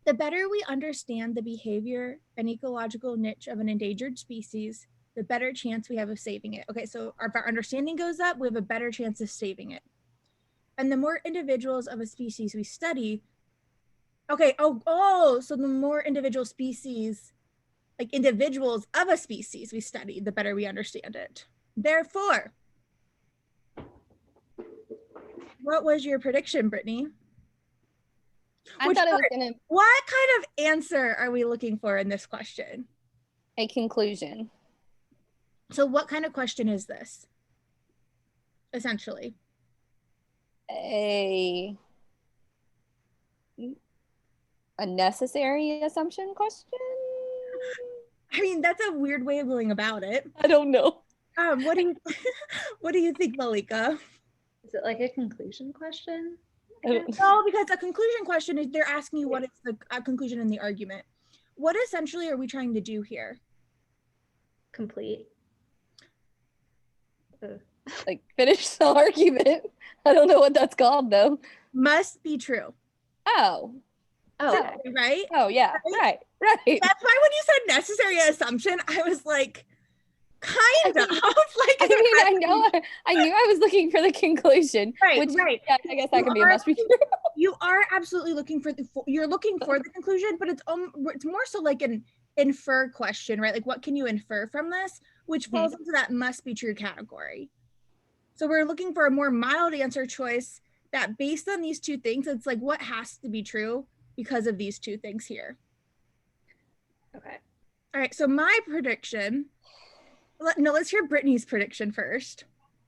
The better we understand the behavior and ecological niche of an endangered species, the better chance we have of saving it. Okay, so if our understanding goes up, we have a better chance of saving it. And the more individuals of a species we study, okay, so the more individual species, like individuals of a species we study, the better we understand it. Therefore, what was your prediction, Brittany? I thought it was going to What kind of answer are we looking for in this question? a conclusion. So what kind of question is this? Essentially. A necessary assumption question? I mean, that's a weird way of going about it. I don't know. What do you think, Malika? Is it like a conclusion question? No, because a conclusion question is they're asking you what is the conclusion in the argument. What essentially are we trying to do here? Complete. Like finish the argument. I don't know what that's called though. Must be true. Oh. Oh, Right? Oh yeah. Right. That's why when you said necessary assumption, I was like, kind of. Like, I knew I was looking for the conclusion. Right, which, right. Yeah, I guess that could be a must be true. You are absolutely looking for you're looking for the conclusion, but it's more so like an infer question, right? Like, what can you infer from this, which falls into that must be true category. So we're looking for a more mild answer choice that based on these two things, it's like what has to be true because of these two things here. okay. All right, so my prediction, no, let's hear Brittany's prediction first.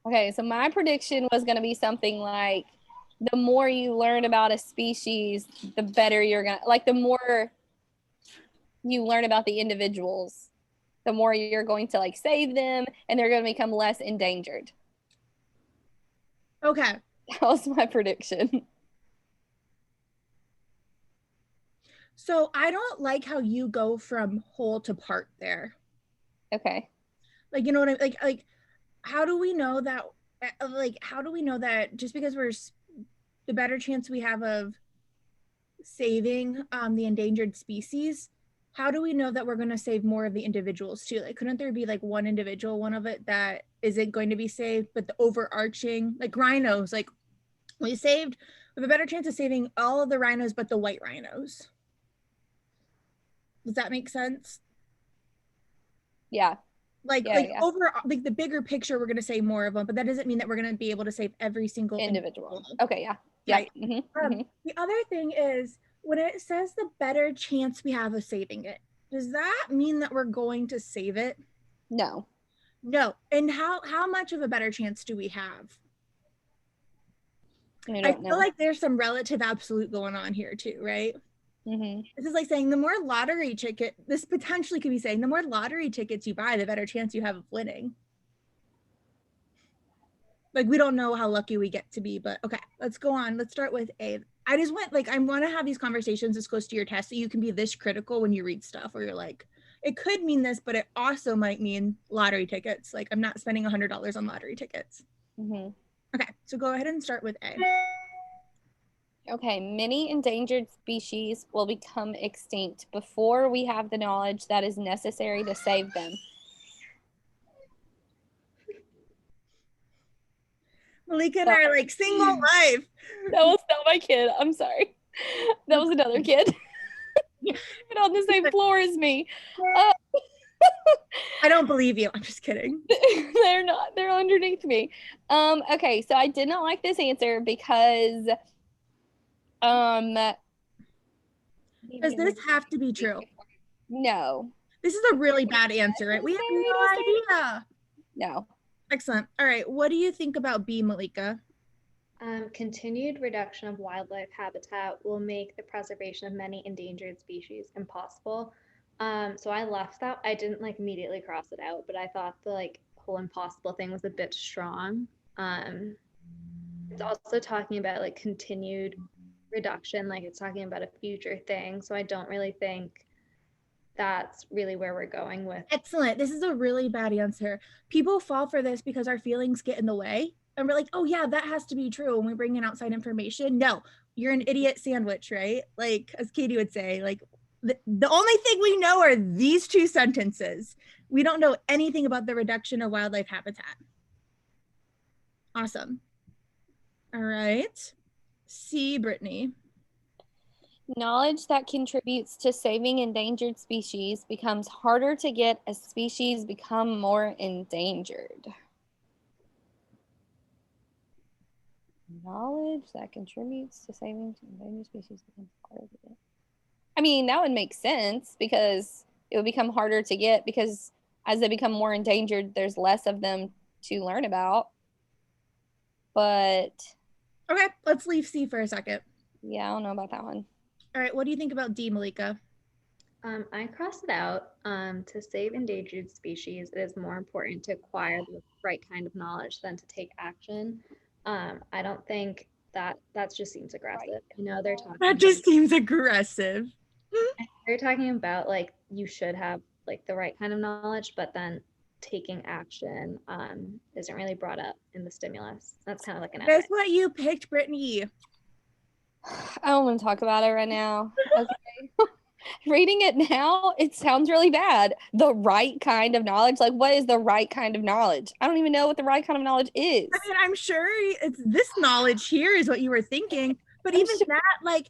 Okay, so my prediction was going to be something like the more you learn about a species, the better you're going to, like the more you learn about the individuals, the more you're going to like save them and they're going to become less endangered. Okay. That was my prediction. So I don't like how you go from whole to part there. Okay. Like, you know what I like how do we know that just because we're the better chance we have of saving the endangered species, how do we know that we're going to save more of the individuals too? Like, couldn't there be like one individual, one of it that isn't going to be saved, but the overarching, like rhinos, like we have a better chance of saving all of the rhinos but the white rhinos. Does that make sense? Yeah. Over like the bigger picture, we're going to save more of them, but that doesn't mean that we're going to be able to save every single individual. Okay, yeah. Right. The other thing is when it says the better chance we have of saving it, does that mean that we're going to save it? No. And how much of a better chance do we have? I feel like there's some relative absolute going on here too, right? This is like saying the more lottery ticket, this potentially could be saying the more lottery tickets you buy, the better chance you have of winning. Like, we don't know how lucky we get to be, but okay, let's go on. Let's start with A. I want to have these conversations as close to your test so you can be this critical when you read stuff where you're like, it could mean this, but it also might mean lottery tickets. Like, I'm not spending $100 on lottery tickets. Okay, so go ahead and start with A. Okay, many endangered species will become extinct before we have the knowledge that is necessary to save them. Malika and I are like single life. That was not my kid. I'm sorry. That was another kid. Been on the same floor as me. I don't believe you. I'm just kidding. They're not. They're underneath me. Okay, so I did not like this answer because does this have to be true? No. This is a really bad answer, right? We have no idea. No. Excellent. All right. What do you think about B, Malika? Continued reduction of wildlife habitat will make the preservation of many endangered species impossible. So I left that. I didn't like immediately cross it out, but I thought the whole impossible thing was a bit strong. It's also talking about like continued reduction, like it's talking about a future thing. So I don't really think that's really where we're going with. Excellent. This is a really bad answer. People fall for this because our feelings get in the way. And we're like, oh yeah, that has to be true when we bring in outside information. No, you're an idiot sandwich, right? Like, as Katie would say, like, the only thing we know are these two sentences. We don't know anything about the reduction of wildlife habitat. Awesome. All right. C, Brittany. Knowledge that contributes to saving endangered species becomes harder to get as species become more endangered. Knowledge that contributes to saving endangered species becomes harder to get. I mean, that would make sense because it would become harder to get because as they become more endangered, there's less of them to learn about. But okay, let's leave C for a second. Yeah, I don't know about that one. All right, what do you think about D, Malika? I crossed it out. To save endangered species, it is more important to acquire the right kind of knowledge than to take action. I don't think that just seems aggressive. Right. You know, that just seems aggressive. They're talking about like you should have like the right kind of knowledge, but then taking action isn't really brought up in the stimulus. That's kind of like an That's what you picked, Brittany. I don't want to talk about it right now. Okay. Reading it now, it sounds really bad. The right kind of knowledge. Like, what is the right kind of knowledge? I don't even know what the right kind of knowledge is. I mean, I'm sure it's this knowledge here is what you were thinking, but even that, like,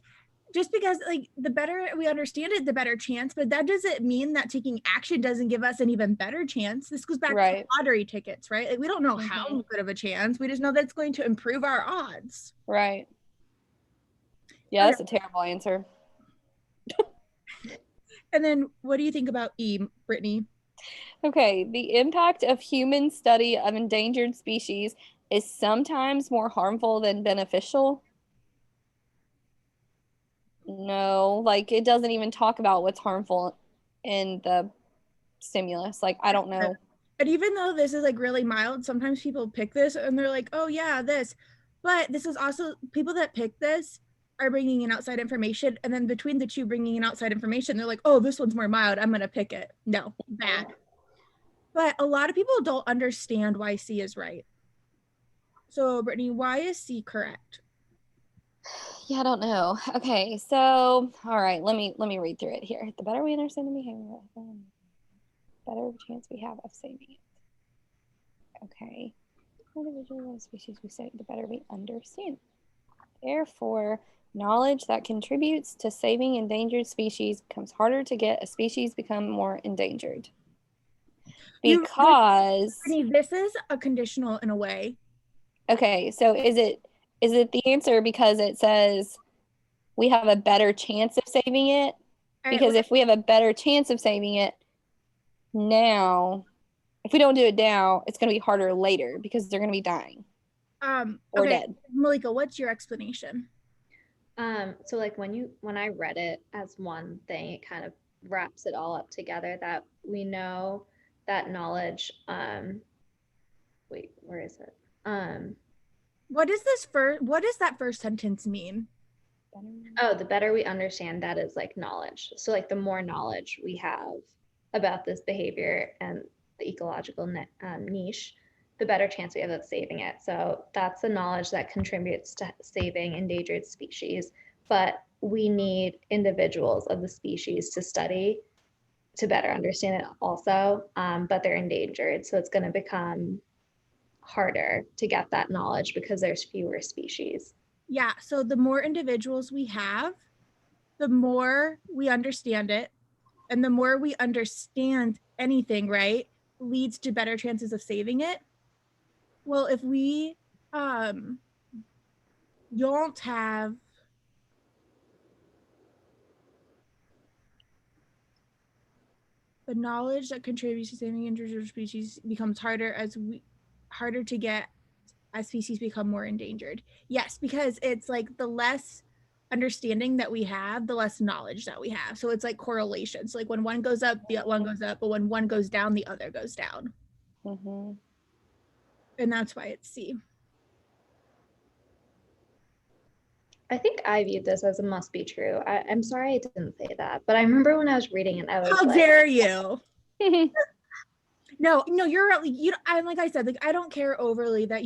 just because like the better we understand it, the better chance, but that doesn't mean that taking action doesn't give us an even better chance. This goes back to lottery tickets, right? Like, we don't know how good of a chance. We just know that it's going to improve our odds. Right. Yeah, that's a terrible answer. And then what do you think about E, Brittany? Okay, the impact of human study of endangered species is sometimes more harmful than beneficial. No, like it doesn't even talk about what's harmful in the stimulus. Like, I don't know. And even though this is like really mild, sometimes people pick this and they're like, oh yeah, this. But this is also, people that pick this are bringing in outside information. And then between the two bringing in outside information, they're like, oh, this one's more mild, I'm going to pick it. No, bad. But a lot of people don't understand why C is right. So Brittany, why is C correct? Yeah, I don't know. Okay, so all right, let me read through it here. The better we understand the behavior, the better chance we have of saving it. Okay. Individual species we say, the better we understand. Therefore, knowledge that contributes to saving endangered species becomes harder to get as species become more endangered. Because this is a conditional in a way. Okay, so is it the answer because it says we have a better chance of saving it? Because if we have a better chance of saving it now, if we don't do it now, it's going to be harder later because they're going to be dying or dead. Malika, what's your explanation? So like when I read it as one thing, it kind of wraps it all up together that we know that knowledge. Wait, where is it? What does that first sentence mean? Oh, the better we understand that is like knowledge. So like the more knowledge we have about this behavior and the ecological niche, the better chance we have of saving it. So that's the knowledge that contributes to saving endangered species. But we need individuals of the species to study to better understand it also, but they're endangered. So it's going to become harder to get that knowledge because there's fewer species. Yeah, so the more individuals we have, the more we understand it, and the more we understand anything, right, leads to better chances of saving it. Well, if we don't have the knowledge that contributes to saving endangered species becomes harder to get as species become more endangered. Yes, because it's like the less understanding that we have, the less knowledge that we have. So it's like correlations. So like when one goes up, the one goes up, but when one goes down, the other goes down. Mm-hmm. And that's why it's C. I think I viewed this as a must be true. I'm sorry I didn't say that, but I remember when I was reading it, I was How dare you? No, you're like, like I said, like I don't care overly that